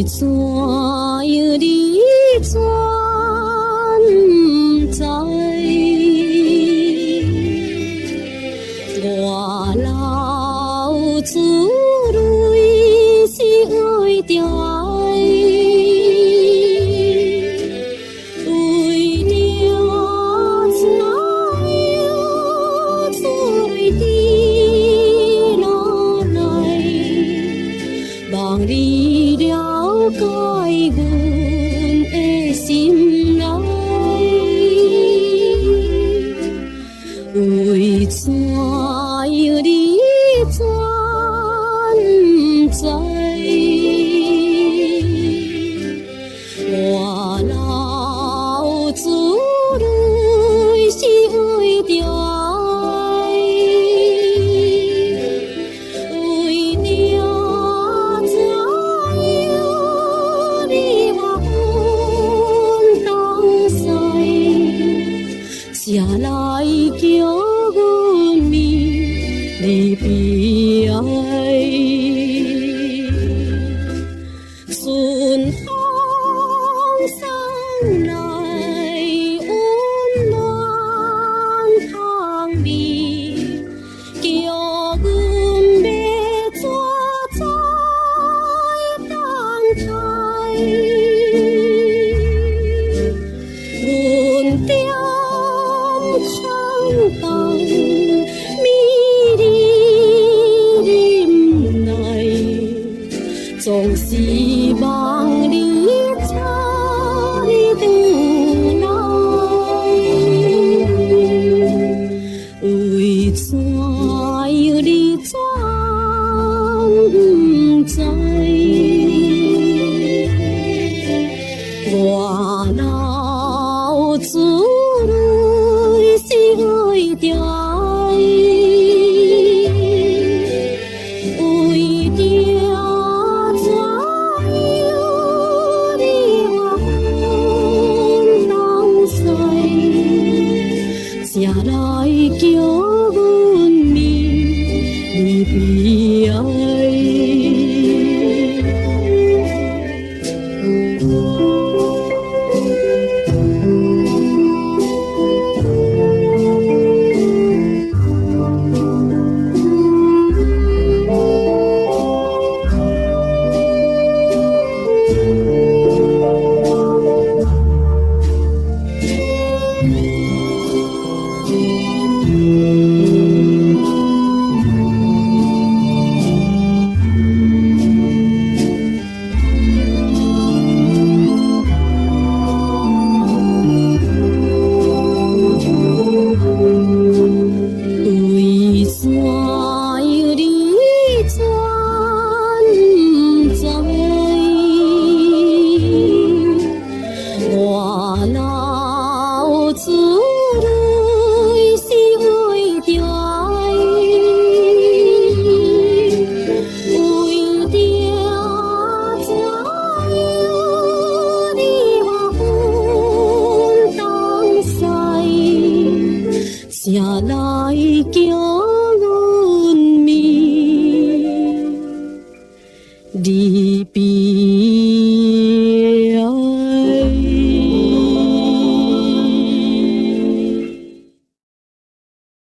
怎样你全知？我老子类是爱着爱，为了怎样出地落来，望你了解阮的心内。为怎样你全知？我老子类是爱着爱，为了怎样你我分东西，才来叫阮面离别爱。顺风送来温暖香味，叫阮要怎在等待？阮点空洞美丽忍耐，总是望你请你回来。为怎样你全知？我老子类是爱着爱，为了怎样你我分东西，才来叫阮面离别爱。为怎样你全知？我老子